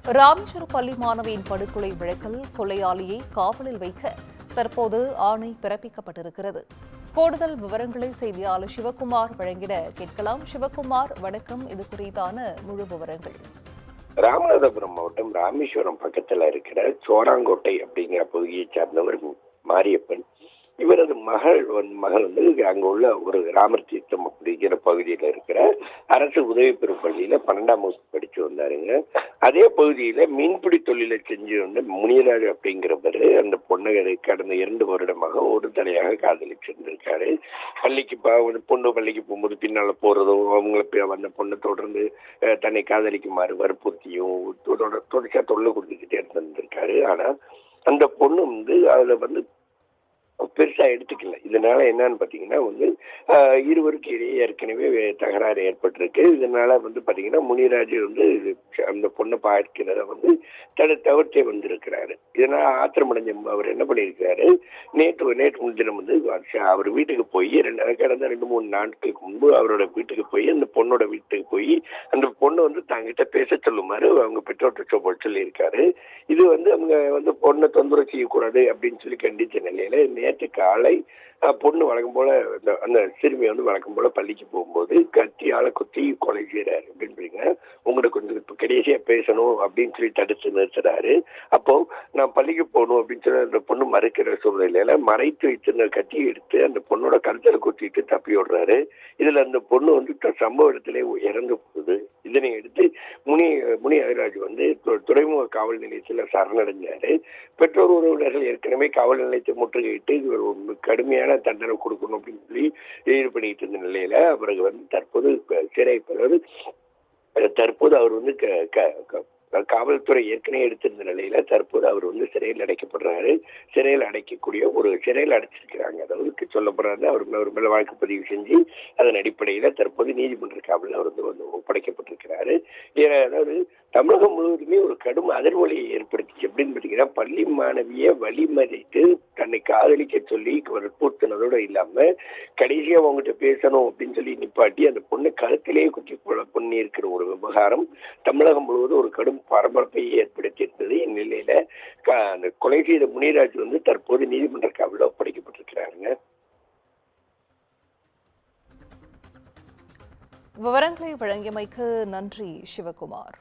ராமேஸ்வர பள்ளி மாணவியின் படுகொலை வழக்கில் கொலையாளியை காவலில் வைக்க தற்போது ஆணை பிறப்பிக்கப்பட்டிருக்கிறது. கூடுதல் விவரங்களை செய்தியாளர் சிவகுமார் வழங்கிட கேட்கலாம். சிவகுமார், வணக்கம். இது குறித்தான முழு விவரங்கள். ராமநாதபுரம் மாவட்டம் ராமேஸ்வரம் பக்கத்துல இருக்கிற சோராங்கோட்டை அப்படிங்கிற பகுதியை சார்ந்தவர் மாரியப்பன். இவரது மகள் வந்து அங்க உள்ள ஒரு ராமர் தீர்த்தம் அப்படிங்கிற பகுதியில இருக்கிற அரசு உதவி பெறும் பள்ளியில 12ஆம் வகுப்பு படிச்சு வந்தாருங்க. அதே பகுதியில மீன்பிடி தொழிலை செஞ்சு வந்து முனியராஜ் அப்படிங்கிறவரு அந்த பொண்ணை கடந்த 2 வருடமாக ஒரு தலையாக காதலிச்சிருந்திருக்காரு. பொண்ணு பள்ளிக்கு போகும்போது பின்னால போறதும், அவங்களை அந்த பொண்ணை தொடர்ந்து தன்னை காதலிக்குமாறு வற்புறுத்தியும் தொடர்ச்சியா தொல்லை கொடுத்துக்கிட்டே இருந்திருக்காரு. ஆனா அந்த பொண்ணு வந்து அதுல வந்து பெருசா எடுத்துக்கல. இதனால என்னன்னு பாத்தீங்கன்னா வந்து இருவருக்கு இடையே ஏற்கனவே தகராறு ஏற்பட்டிருக்கு. இதனால வந்து பாத்தீங்கன்னா முனிராஜ் வந்து அந்த பொண்ணை பார்க்கிறத வந்து தவிர்த்தே வந்திருக்கிறாரு. இதனால ஆத்திரமடைஞ்ச அவர் என்ன பண்ணியிருக்கிறாரு, நேற்று முன்தினம் வந்து அவர் வீட்டுக்கு போய் கடந்த 2-3 நாட்களுக்கு முன்பு அவரோட வீட்டுக்கு போய் அந்த பொண்ணோட வீட்டுக்கு போய் அந்த பொண்ணு வந்து தங்கிட்ட பேச சொல்லுமாறு அவங்க பெற்றோர்கிட்ட சொல்லியிருக்காரு. இது வந்து அவங்க வந்து பொண்ணை தொந்தரவு செய்யக்கூடாது அப்படின்னு சொல்லி கண்டிச்ச நிலையில நேற்று காலை பொண்ணு வழக்கம் போல அந்த சிறுமி வந்து வழக்கம் போல பள்ளிக்கு போகும்போது கத்தியால குத்தி கொலை செய்யறாரு அப்படின்றீங்க. உங்களுக்கு கொஞ்சம் இப்ப கடைசியா பேசணும் அப்படின்னு சொல்லி தடுத்து நிறுத்துறாரு. அப்போ நான் பள்ளிக்கு போகணும் அப்படின்னு சொல்லி அந்த பொண்ணு மறுக்கிற சூழ்நிலையில மறைத்து வைத்திருந்த கத்தியை எடுத்து அந்த பொண்ணோட கழுத்துல குத்திட்டு தப்பி விடுறாரு. இதுல அந்த பொண்ணு வந்து சம்பவ இடத்திலே இறந்து போகுது. இதனை எடுத்து முனி அரிராஜ் வந்து துறைமுக காவல் நிலையத்தில் சரணடைஞ்சாரு. பெற்றோர் உறவினர்கள் ஏற்கனவே காவல் நிலையத்தை முற்றுகையிட்டு கடுமையான தண்டனை கொடுக்கணும் அப்படின்னு சொல்லி இது பண்ணிட்டு இருந்த நிலையில அவருக்கு வந்து தற்போது அவர் வந்து காவல்துறை ஏற்கனவே எடுத்திருந்த நிலையில தற்போது அவர் வந்து சிறையில் அடைக்கப்படுறாரு. சிறையில் அடைச்சிருக்கிறாங்க. அதாவது சொல்லப்படுறாரு, அவர் மேல வழக்கு பதிவு செஞ்சு அதன் அடிப்படையில தற்போது நீதிமன்ற காவலில் அவர் வந்து ஒப்படைக்கப்பட்டிருக்கிறாரு. அதாவது தமிழகம் முழுவதுமே ஒரு கடும் அதிர்வலையை ஏற்படுத்திச்சு. எப்படின்னு பார்த்தீங்கன்னா, பள்ளி மாணவியை வழிமறித்து தன்னை காதலிக்க சொல்லி வற்புறுத்தினதோட இல்லாம கடைசியா அவங்ககிட்ட பேசணும் அப்படின்னு சொல்லி நிப்பாட்டி அந்த பொண்ணு கழுத்திலேயே குத்தி பண்ணி இருக்கிற ஒரு விவகாரம் தமிழகம் முழுவதும் ஒரு கடும் பரபரப்பை ஏற்படுத்தியிருந்தது. இந்நிலையில அந்த கொலை செய்த முனிராஜ் வந்து தற்போது நீதிமன்ற காவலில் ஒப்படைக்கப்பட்டிருக்கிறாருங்க. விவரங்களை வழங்கியமைக்கு நன்றி சிவகுமார்.